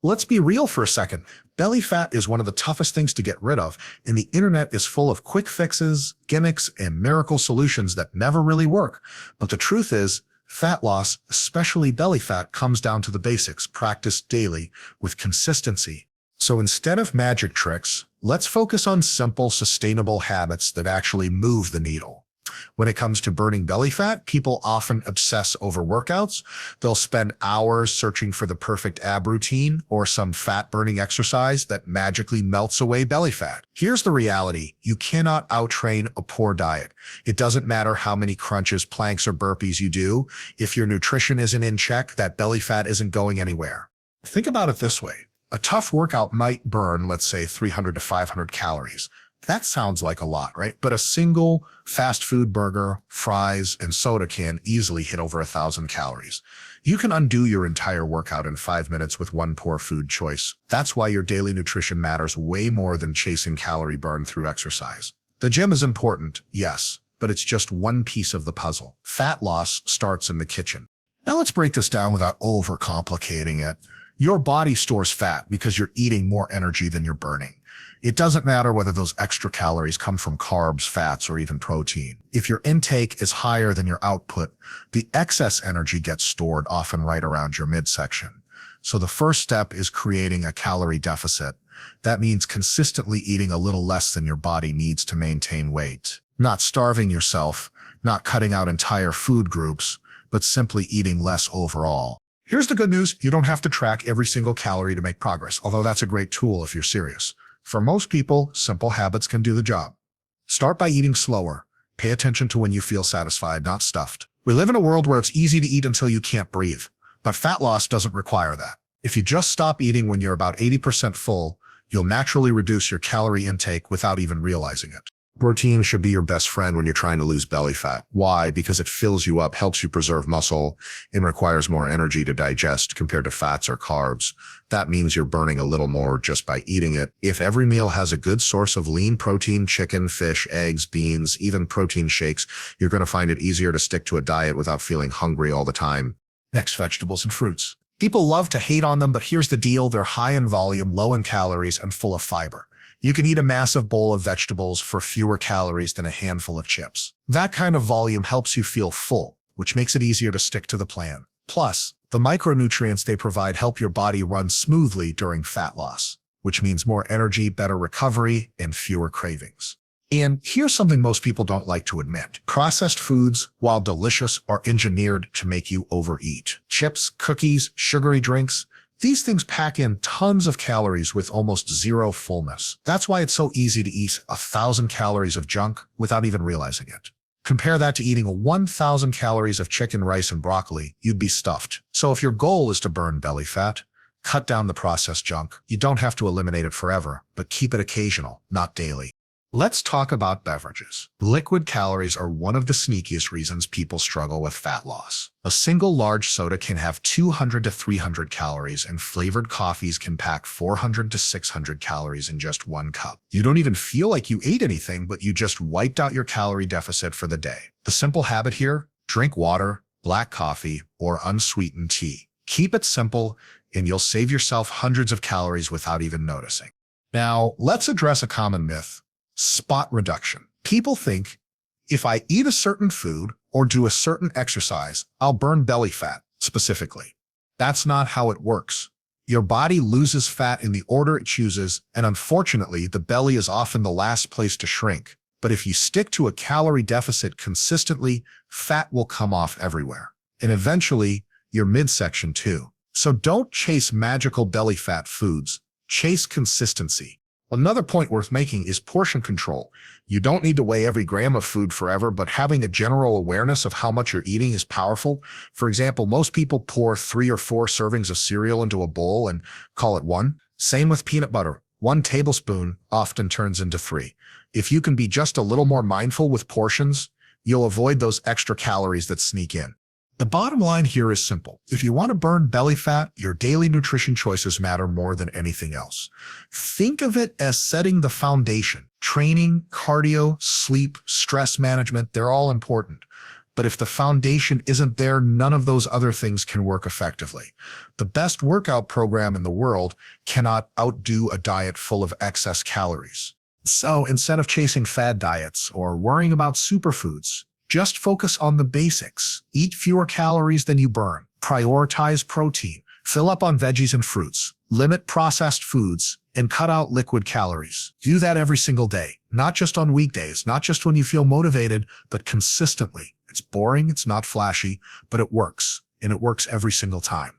Let's be real for a second. Belly fat is one of the toughest things to get rid of, and the internet is full of quick fixes, gimmicks, and miracle solutions that never really work. But the truth is, fat loss, especially belly fat, comes down to the basics, practiced daily with consistency. So instead of magic tricks, let's focus on simple, sustainable habits that actually move the needle. When it comes to burning belly fat, people often obsess over workouts. They'll spend hours searching for the perfect ab routine or some fat-burning exercise that magically melts away belly fat. Here's the reality. You cannot outtrain a poor diet. It doesn't matter how many crunches, planks, or burpees you do. If your nutrition isn't in check, that belly fat isn't going anywhere. Think about it this way. A tough workout might burn, let's say, 300 to 500 calories. That sounds like a lot, right? But a single fast food burger, fries, and soda can easily hit over 1,000 calories. You can undo your entire workout in 5 minutes with one poor food choice. That's why your daily nutrition matters way more than chasing calorie burn through exercise. The gym is important, yes, but it's just one piece of the puzzle. Fat loss starts in the kitchen. Now let's break this down without overcomplicating it. Your body stores fat because you're eating more energy than you're burning. It doesn't matter whether those extra calories come from carbs, fats, or even protein. If your intake is higher than your output, the excess energy gets stored often right around your midsection. So the first step is creating a calorie deficit. That means consistently eating a little less than your body needs to maintain weight. Not starving yourself, not cutting out entire food groups, but simply eating less overall. Here's the good news. You don't have to track every single calorie to make progress, although that's a great tool if you're serious. For most people, simple habits can do the job. Start by eating slower. Pay attention to when you feel satisfied, not stuffed. We live in a world where it's easy to eat until you can't breathe, but fat loss doesn't require that. If you just stop eating when you're about 80% full, you'll naturally reduce your calorie intake without even realizing it. Protein should be your best friend when you're trying to lose belly fat. Why? Because it fills you up, helps you preserve muscle, and requires more energy to digest compared to fats or carbs. That means you're burning a little more just by eating it. If every meal has a good source of lean protein, chicken, fish, eggs, beans, even protein shakes, you're going to find it easier to stick to a diet without feeling hungry all the time. Next, vegetables and fruits. People love to hate on them, but here's the deal. They're high in volume, low in calories, and full of fiber. You can eat a massive bowl of vegetables for fewer calories than a handful of chips. That kind of volume helps you feel full, which makes it easier to stick to the plan. Plus, the micronutrients they provide help your body run smoothly during fat loss, which means more energy, better recovery, and fewer cravings. And here's something most people don't like to admit. Processed foods, while delicious, are engineered to make you overeat. Chips, cookies, sugary drinks, these things pack in tons of calories with almost zero fullness. That's why it's so easy to eat 1,000 calories of junk without even realizing it. Compare that to eating 1,000 calories of chicken, rice, and broccoli, you'd be stuffed. So if your goal is to burn belly fat, cut down the processed junk. You don't have to eliminate it forever, but keep it occasional, not daily. Let's talk about beverages. Liquid calories are one of the sneakiest reasons people struggle with fat loss. A single large soda can have 200 to 300 calories, and flavored coffees can pack 400 to 600 calories in just one cup. You don't even feel like you ate anything, but you just wiped out your calorie deficit for the day. The simple habit here: drink water, black coffee, or unsweetened tea. Keep it simple, and you'll save yourself hundreds of calories without even noticing. Now, let's address a common myth. Spot reduction. People think, if I eat a certain food or do a certain exercise, I'll burn belly fat, specifically. That's not how it works. Your body loses fat in the order it chooses, and unfortunately, the belly is often the last place to shrink. But if you stick to a calorie deficit consistently, fat will come off everywhere. And eventually, your midsection too. So don't chase magical belly fat foods. Chase consistency. Another point worth making is portion control. You don't need to weigh every gram of food forever, but having a general awareness of how much you're eating is powerful. For example, most people pour 3 or 4 servings of cereal into a bowl and call it one. Same with peanut butter. 1 tablespoon often turns into 3. If you can be just a little more mindful with portions, you'll avoid those extra calories that sneak in. The bottom line here is simple. If you want to burn belly fat, your daily nutrition choices matter more than anything else. Think of it as setting the foundation. Training, cardio, sleep, stress management, they're all important. But if the foundation isn't there, none of those other things can work effectively. The best workout program in the world cannot outdo a diet full of excess calories. So instead of chasing fad diets or worrying about superfoods, just focus on the basics. Eat fewer calories than you burn. Prioritize protein. Fill up on veggies and fruits. Limit processed foods and cut out liquid calories. Do that every single day, not just on weekdays, not just when you feel motivated, but consistently. It's boring, it's not flashy, but it works, and it works every single time.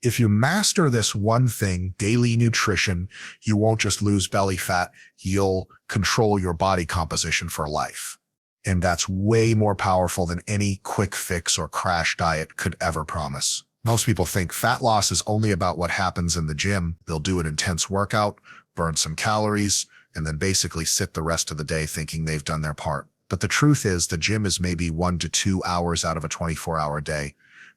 If you master this one thing, daily nutrition, you won't just lose belly fat, you'll control your body composition for life. And that's way more powerful than any quick fix or crash diet could ever promise. Most people think fat loss is only about what happens in the gym. They'll do an intense workout, burn some calories, and then basically sit the rest of the day thinking they've done their part. But the truth is the gym is maybe 1 to 2 hours out of a 24-hour day.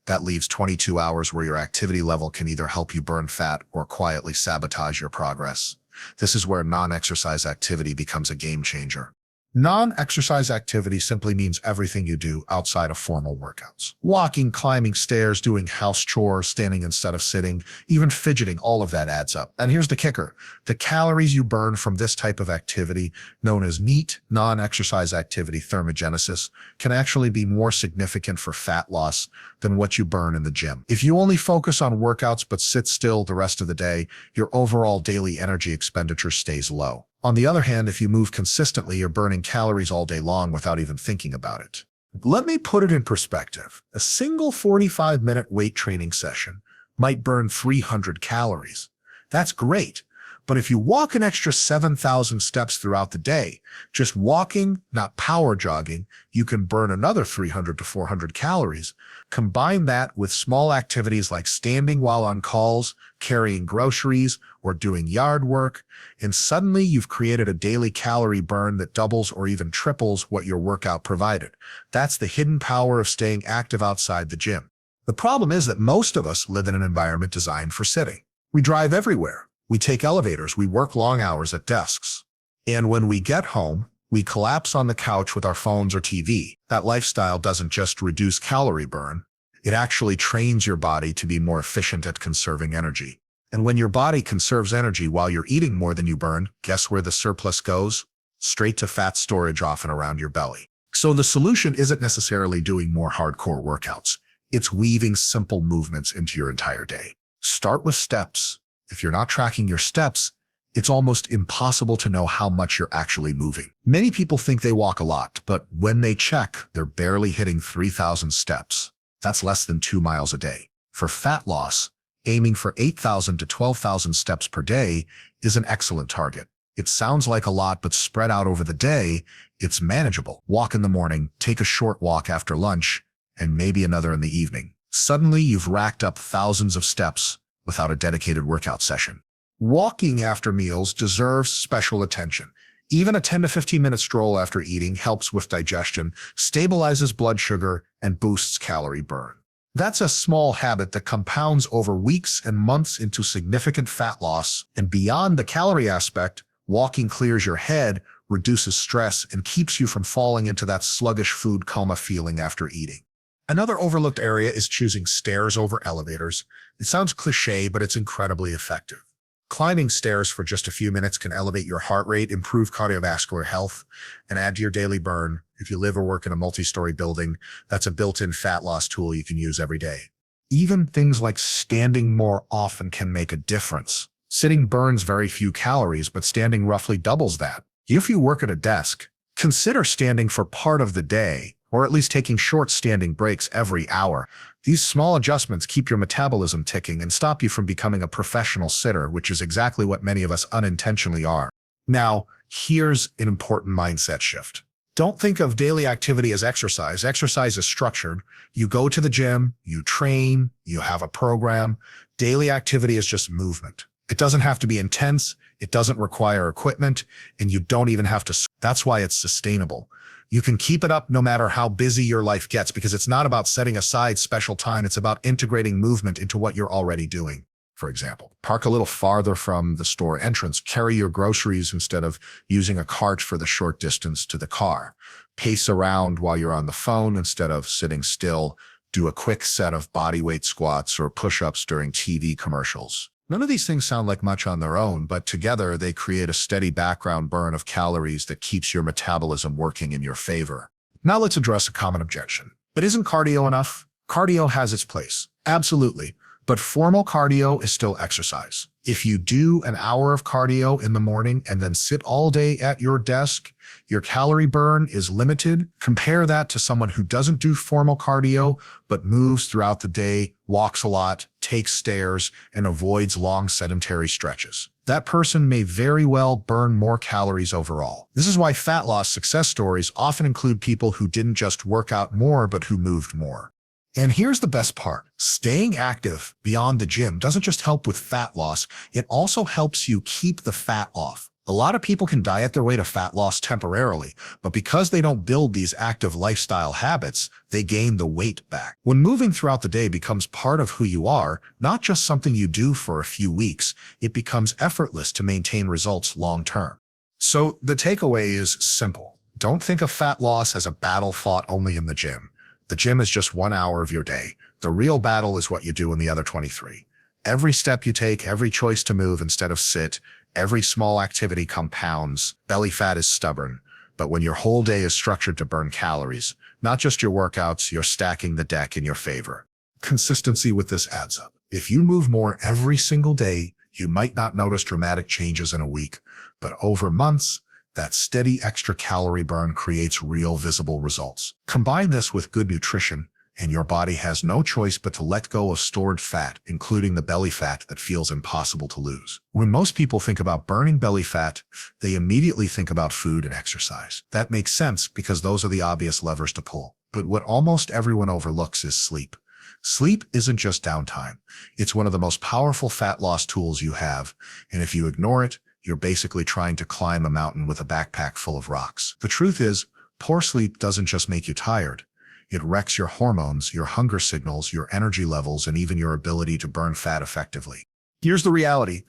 That leaves 22 hours where your activity level can either help you burn fat or quietly sabotage your progress. This is where non-exercise activity becomes a game changer. Non-exercise activity simply means everything you do outside of formal workouts. Walking, climbing stairs, doing house chores, standing instead of sitting, even fidgeting, all of that adds up. And here's the kicker. The calories you burn from this type of activity, known as NEAT, non-exercise activity thermogenesis, can actually be more significant for fat loss than what you burn in the gym. If you only focus on workouts but sit still the rest of the day, your overall daily energy expenditure stays low. On the other hand, if you move consistently, you're burning calories all day long without even thinking about it. Let me put it in perspective. A single 45-minute weight training session might burn 300 calories. That's great. But if you walk an extra 7,000 steps throughout the day, just walking, not power jogging, you can burn another 300 to 400 calories. Combine that with small activities like standing while on calls, carrying groceries, or doing yard work, and suddenly you've created a daily calorie burn that doubles or even triples what your workout provided. That's the hidden power of staying active outside the gym. The problem is that most of us live in an environment designed for sitting. We drive everywhere. We take elevators, we work long hours at desks. And when we get home, we collapse on the couch with our phones or TV. That lifestyle doesn't just reduce calorie burn, it actually trains your body to be more efficient at conserving energy. And when your body conserves energy while you're eating more than you burn, guess where the surplus goes? Straight to fat storage, often around your belly. So the solution isn't necessarily doing more hardcore workouts. It's weaving simple movements into your entire day. Start with steps. If you're not tracking your steps, it's almost impossible to know how much you're actually moving. Many people think they walk a lot, but when they check, they're barely hitting 3,000 steps. That's less than 2 miles a day. For fat loss, aiming for 8,000 to 12,000 steps per day is an excellent target. It sounds like a lot, but spread out over the day, it's manageable. Walk in the morning, take a short walk after lunch, and maybe another in the evening. Suddenly, you've racked up thousands of steps without a dedicated workout session. Walking after meals deserves special attention. Even a 10 to 15-minute stroll after eating helps with digestion, stabilizes blood sugar, and boosts calorie burn. That's a small habit that compounds over weeks and months into significant fat loss. And beyond the calorie aspect, walking clears your head, reduces stress, and keeps you from falling into that sluggish food coma feeling after eating. Another overlooked area is choosing stairs over elevators. It sounds cliche, but it's incredibly effective. Climbing stairs for just a few minutes can elevate your heart rate, improve cardiovascular health, and add to your daily burn. If you live or work in a multi-story building, that's a built-in fat loss tool you can use every day. Even things like standing more often can make a difference. Sitting burns very few calories, but standing roughly doubles that. If you work at a desk, consider standing for part of the day, or at least taking short standing breaks every hour. These small adjustments keep your metabolism ticking and stop you from becoming a professional sitter, which is exactly what many of us unintentionally are. Now, here's an important mindset shift. Don't think of daily activity as exercise. Exercise is structured. You go to the gym, you train, you have a program. Daily activity is just movement. It doesn't have to be intense, it doesn't require equipment, and you don't even have to. That's why it's sustainable. You can keep it up no matter how busy your life gets, because it's not about setting aside special time, it's about integrating movement into what you're already doing. for example. Park a little farther from the store entrance. Carry your groceries instead of using a cart for the short distance to the car. Pace around while you're on the phone instead of sitting still. Do a quick set of bodyweight squats or push-ups during TV commercials. None of these things sound like much on their own, but together they create a steady background burn of calories that keeps your metabolism working in your favor. Now let's address a common objection. But isn't cardio enough? Cardio has its place, absolutely, but formal cardio is still exercise. If you do an hour of cardio in the morning and then sit all day at your desk, your calorie burn is limited. Compare that to someone who doesn't do formal cardio, but moves throughout the day, walks a lot, takes stairs, and avoids long sedentary stretches. That person may very well burn more calories overall. This is why fat loss success stories often include people who didn't just work out more, but who moved more. And here's the best part. Staying active beyond the gym doesn't just help with fat loss, it also helps you keep the fat off. A lot of people can diet their way to fat loss temporarily, but because they don't build these active lifestyle habits, they gain the weight back. When moving throughout the day becomes part of who you are, not just something you do for a few weeks, it becomes effortless to maintain results long term. So the takeaway is simple. Don't think of fat loss as a battle fought only in the gym. The gym is just 1 hour of your day. The real battle is what you do in the other 23. Every step you take, every choice to move instead of sit, every small activity compounds. Belly fat is stubborn, but when your whole day is structured to burn calories, not just your workouts, you're stacking the deck in your favor. Consistency with this adds up. If you move more every single day, you might not notice dramatic changes in a week, but over months, that steady extra calorie burn creates real visible results. Combine this with good nutrition, and your body has no choice but to let go of stored fat, including the belly fat that feels impossible to lose. When most people think about burning belly fat, they immediately think about food and exercise. That makes sense because those are the obvious levers to pull. But what almost everyone overlooks is sleep. Sleep isn't just downtime. It's one of the most powerful fat loss tools you have, and if you ignore it, you're basically trying to climb a mountain with a backpack full of rocks. The truth is, poor sleep doesn't just make you tired. It wrecks your hormones, your hunger signals, your energy levels, and even your ability to burn fat effectively. Here's the reality.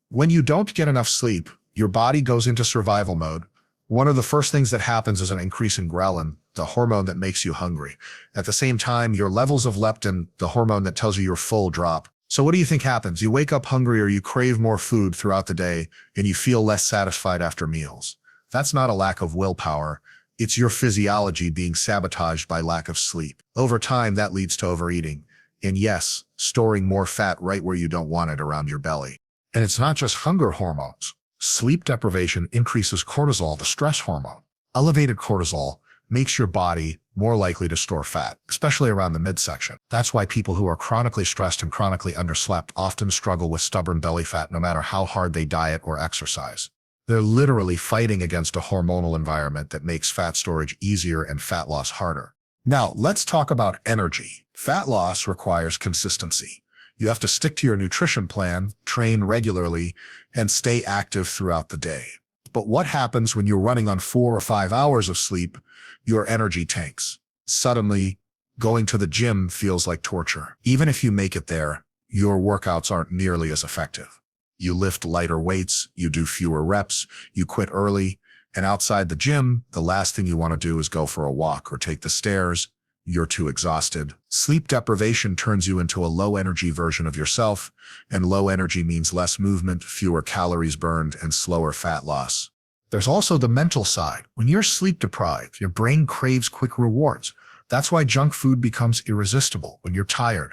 When you don't get enough sleep, your body goes into survival mode. One of the first things that happens is an increase in ghrelin, the hormone that makes you hungry. At the same time, your levels of leptin, the hormone that tells you you're full, drop. So what do you think happens? You wake up hungry or you crave more food throughout the day and you feel less satisfied after meals. That's not a lack of willpower. It's your physiology being sabotaged by lack of sleep. Over time, that leads to overeating. And yes, storing more fat right where you don't want it around your belly. And it's not just hunger hormones. Sleep deprivation increases cortisol, the stress hormone. Elevated cortisol makes your body more likely to store fat, especially around the midsection. That's why people who are chronically stressed and chronically underslept often struggle with stubborn belly fat no matter how hard they diet or exercise. They're literally fighting against a hormonal environment that makes fat storage easier and fat loss harder. Now, let's talk about energy. Fat loss requires consistency. You have to stick to your nutrition plan, train regularly, and stay active throughout the day. But what happens when you're running on 4 or 5 hours of sleep? Your energy tanks. Suddenly, going to the gym feels like torture. Even if you make it there, your workouts aren't nearly as effective. You lift lighter weights, you do fewer reps, you quit early, and outside the gym, the last thing you want to do is go for a walk or take the stairs. You're too exhausted. Sleep deprivation turns you into a low-energy version of yourself, and low energy means less movement, fewer calories burned, and slower fat loss. There's also the mental side. When you're sleep deprived, your brain craves quick rewards. That's why junk food becomes irresistible when you're tired.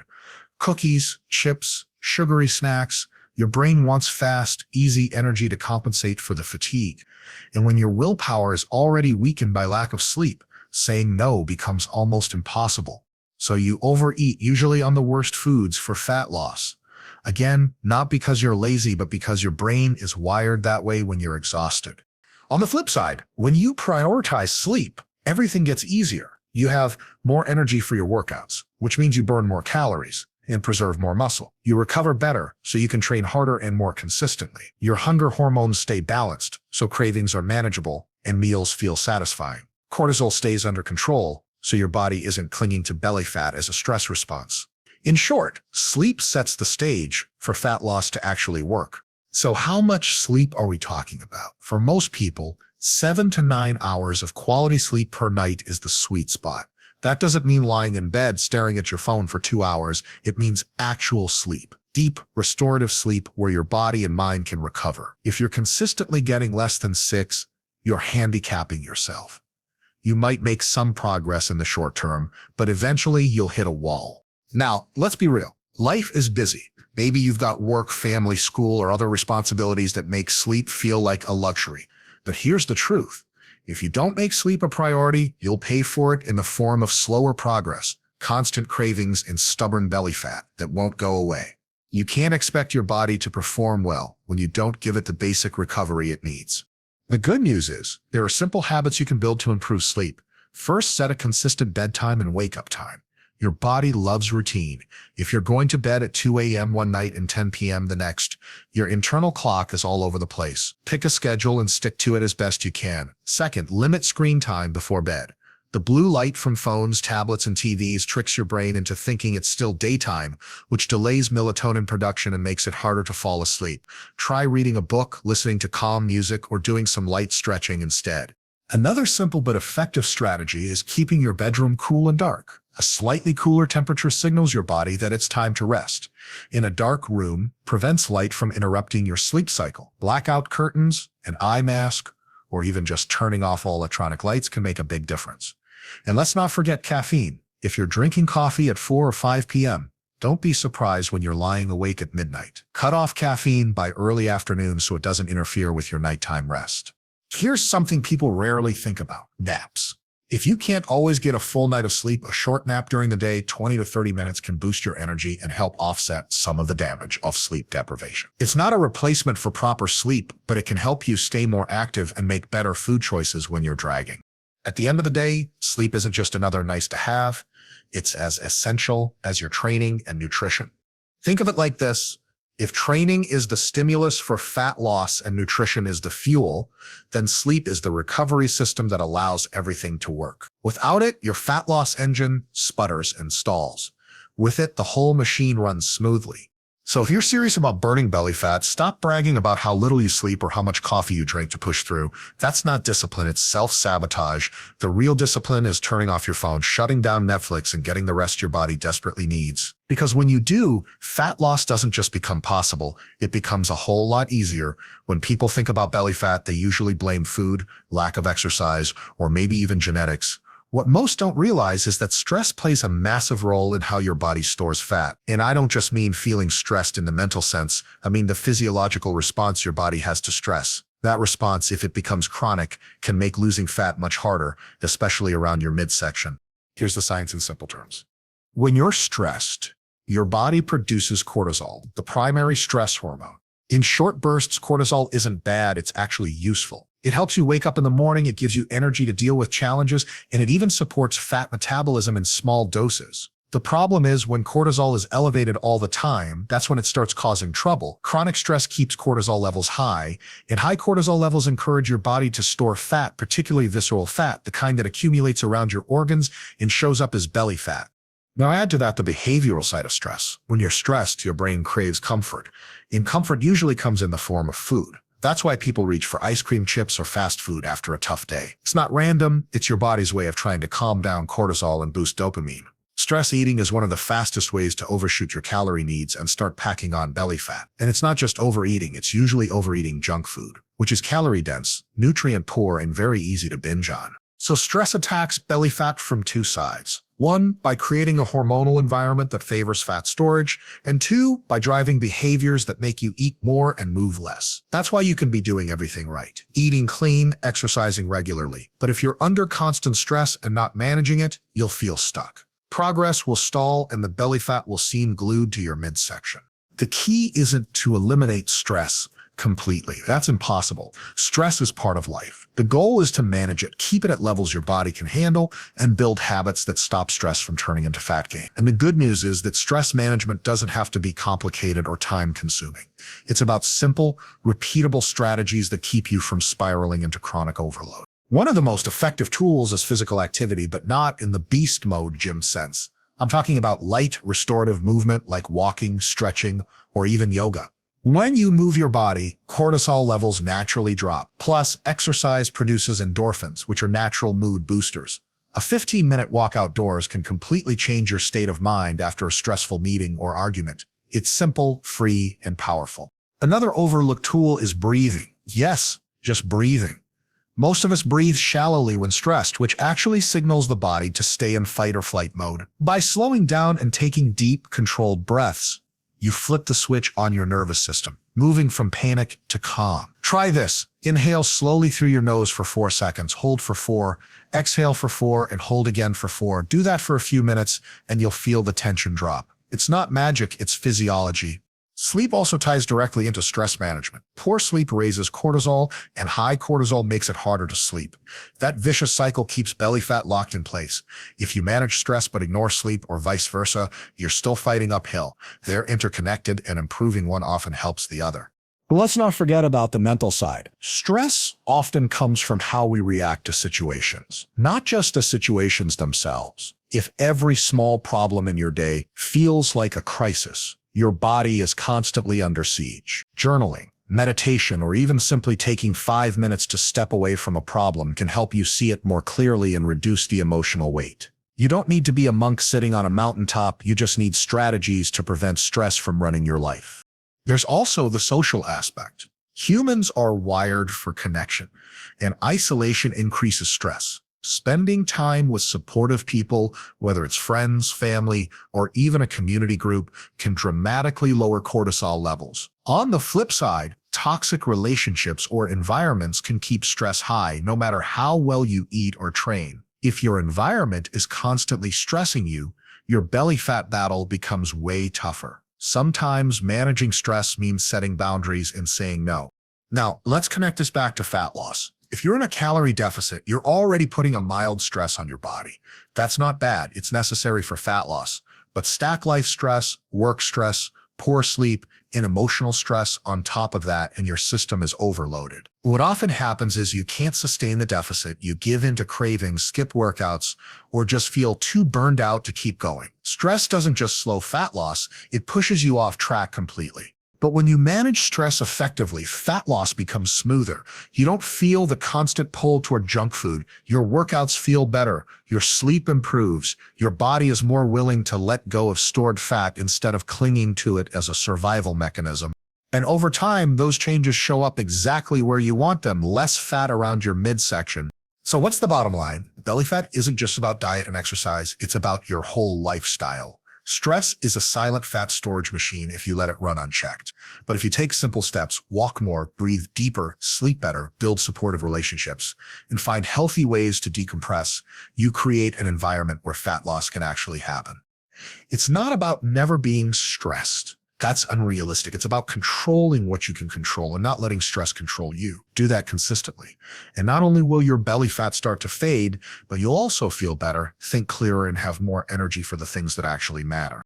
Cookies, chips, sugary snacks. Your brain wants fast, easy energy to compensate for the fatigue. And when your willpower is already weakened by lack of sleep, saying no becomes almost impossible. So you overeat, usually on the worst foods, for fat loss. Again, not because you're lazy, but because your brain is wired that way when you're exhausted. On the flip side, when you prioritize sleep, everything gets easier. You have more energy for your workouts, which means you burn more calories and preserve more muscle. You recover better, so you can train harder and more consistently. Your hunger hormones stay balanced, so cravings are manageable and meals feel satisfying. Cortisol stays under control, so your body isn't clinging to belly fat as a stress response. In short, sleep sets the stage for fat loss to actually work. So how much sleep are we talking about? For most people, 7 to 9 hours of quality sleep per night is the sweet spot. That doesn't mean lying in bed staring at your phone for 2 hours. It means actual sleep. Deep, restorative sleep where your body and mind can recover. If you're consistently getting less than 6, you're handicapping yourself. You might make some progress in the short term, but eventually you'll hit a wall. Now, let's be real. Life is busy. Maybe you've got work, family, school, or other responsibilities that make sleep feel like a luxury. But here's the truth. If you don't make sleep a priority, you'll pay for it in the form of slower progress, constant cravings, and stubborn belly fat that won't go away. You can't expect your body to perform well when you don't give it the basic recovery it needs. The good news is, there are simple habits you can build to improve sleep. First, set a consistent bedtime and wake-up time. Your body loves routine. If you're going to bed at 2 a.m. one night and 10 p.m. the next, your internal clock is all over the place. Pick a schedule and stick to it as best you can. Second, limit screen time before bed. The blue light from phones, tablets, and TVs tricks your brain into thinking it's still daytime, which delays melatonin production and makes it harder to fall asleep. Try reading a book, listening to calm music, or doing some light stretching instead. Another simple but effective strategy is keeping your bedroom cool and dark. A slightly cooler temperature signals your body that it's time to rest. In a dark room, prevents light from interrupting your sleep cycle. Blackout curtains, an eye mask, or even just turning off all electronic lights can make a big difference. And let's not forget caffeine. If you're drinking coffee at 4 or 5 p.m., don't be surprised when you're lying awake at midnight. Cut off caffeine by early afternoon so it doesn't interfere with your nighttime rest. Here's something people rarely think about: naps. If you can't always get a full night of sleep, a short nap during the day, 20 to 30 minutes, can boost your energy and help offset some of the damage of sleep deprivation. It's not a replacement for proper sleep, but it can help you stay more active and make better food choices when you're dragging. At the end of the day, sleep isn't just another nice to have. It's as essential as your training and nutrition. Think of it like this. If training is the stimulus for fat loss and nutrition is the fuel, then sleep is the recovery system that allows everything to work. Without it, your fat loss engine sputters and stalls. With it, the whole machine runs smoothly. So if you're serious about burning belly fat, stop bragging about how little you sleep or how much coffee you drink to push through. That's not discipline, it's self-sabotage. The real discipline is turning off your phone, shutting down Netflix, and getting the rest your body desperately needs. Because when you do, fat loss doesn't just become possible, it becomes a whole lot easier. When people think about belly fat, they usually blame food, lack of exercise, or maybe even genetics. What most don't realize is that stress plays a massive role in how your body stores fat. And I don't just mean feeling stressed in the mental sense, I mean the physiological response your body has to stress. That response, if it becomes chronic, can make losing fat much harder, especially around your midsection. Here's the science in simple terms. When you're stressed, your body produces cortisol, the primary stress hormone. In short bursts, cortisol isn't bad, it's actually useful. It helps you wake up in the morning, it gives you energy to deal with challenges, and it even supports fat metabolism in small doses. The problem is when cortisol is elevated all the time, that's when it starts causing trouble. Chronic stress keeps cortisol levels high, and high cortisol levels encourage your body to store fat, particularly visceral fat, the kind that accumulates around your organs and shows up as belly fat. Now add to that the behavioral side of stress. When you're stressed, your brain craves comfort, and comfort usually comes in the form of food. That's why people reach for ice cream, chips, or fast food after a tough day. It's not random, it's your body's way of trying to calm down cortisol and boost dopamine. Stress eating is one of the fastest ways to overshoot your calorie needs and start packing on belly fat. And it's not just overeating, it's usually overeating junk food, which is calorie-dense, nutrient-poor, and very easy to binge on. So stress attacks belly fat from two sides. One, by creating a hormonal environment that favors fat storage, and two, by driving behaviors that make you eat more and move less. That's why you can be doing everything right. Eating clean, exercising regularly. But if you're under constant stress and not managing it, you'll feel stuck. Progress will stall and the belly fat will seem glued to your midsection. The key isn't to eliminate stress completely. That's impossible. Stress is part of life. The goal is to manage it, keep it at levels your body can handle, and build habits that stop stress from turning into fat gain. And the good news is that stress management doesn't have to be complicated or time-consuming. It's about simple, repeatable strategies that keep you from spiraling into chronic overload. One of the most effective tools is physical activity, but not in the beast mode gym sense. I'm talking about light, restorative movement like walking, stretching, or even yoga. When you move your body, cortisol levels naturally drop. Plus, exercise produces endorphins, which are natural mood boosters. A 15-minute walk outdoors can completely change your state of mind after a stressful meeting or argument. It's simple, free, and powerful. Another overlooked tool is breathing. Yes, just breathing. Most of us breathe shallowly when stressed, which actually signals the body to stay in fight or flight mode. By slowing down and taking deep, controlled breaths, you flip the switch on your nervous system, moving from panic to calm. Try this. Inhale slowly through your nose for 4 seconds, hold for 4, exhale for 4, and hold again for 4. Do that for a few minutes, and you'll feel the tension drop. It's not magic, it's physiology. Sleep also ties directly into stress management. Poor sleep raises cortisol, and high cortisol makes it harder to sleep. That vicious cycle keeps belly fat locked in place. If you manage stress but ignore sleep, or vice versa, you're still fighting uphill. They're interconnected, and improving one often helps the other. But let's not forget about the mental side. Stress often comes from how we react to situations, not just the situations themselves. If every small problem in your day feels like a crisis, your body is constantly under siege. Journaling, meditation, or even simply taking 5 minutes to step away from a problem can help you see it more clearly and reduce the emotional weight. You don't need to be a monk sitting on a mountaintop, you just need strategies to prevent stress from running your life. There's also the social aspect. Humans are wired for connection, and isolation increases stress. Spending time with supportive people, whether it's friends, family, or even a community group, can dramatically lower cortisol levels. On the flip side, toxic relationships or environments can keep stress high no matter how well you eat or train. If your environment is constantly stressing you, your belly fat battle becomes way tougher. Sometimes managing stress means setting boundaries and saying no. Now, let's connect this back to fat loss. If you're in a calorie deficit, you're already putting a mild stress on your body. That's not bad. It's necessary for fat loss. But stack life stress, work stress, poor sleep, and emotional stress on top of that, and your system is overloaded. What often happens is you can't sustain the deficit, you give in to cravings, skip workouts, or just feel too burned out to keep going. Stress doesn't just slow fat loss, it pushes you off track completely. But when you manage stress effectively, fat loss becomes smoother. You don't feel the constant pull toward junk food. Your workouts feel better. Your sleep improves. Your body is more willing to let go of stored fat instead of clinging to it as a survival mechanism. And over time, those changes show up exactly where you want them, less fat around your midsection. So what's the bottom line? Belly fat isn't just about diet and exercise. It's about your whole lifestyle. Stress is a silent fat storage machine if you let it run unchecked. But if you take simple steps, walk more, breathe deeper, sleep better, build supportive relationships, and find healthy ways to decompress, you create an environment where fat loss can actually happen. It's not about never being stressed. That's unrealistic. It's about controlling what you can control and not letting stress control you. Do that consistently. And not only will your belly fat start to fade, but you'll also feel better, think clearer, and have more energy for the things that actually matter.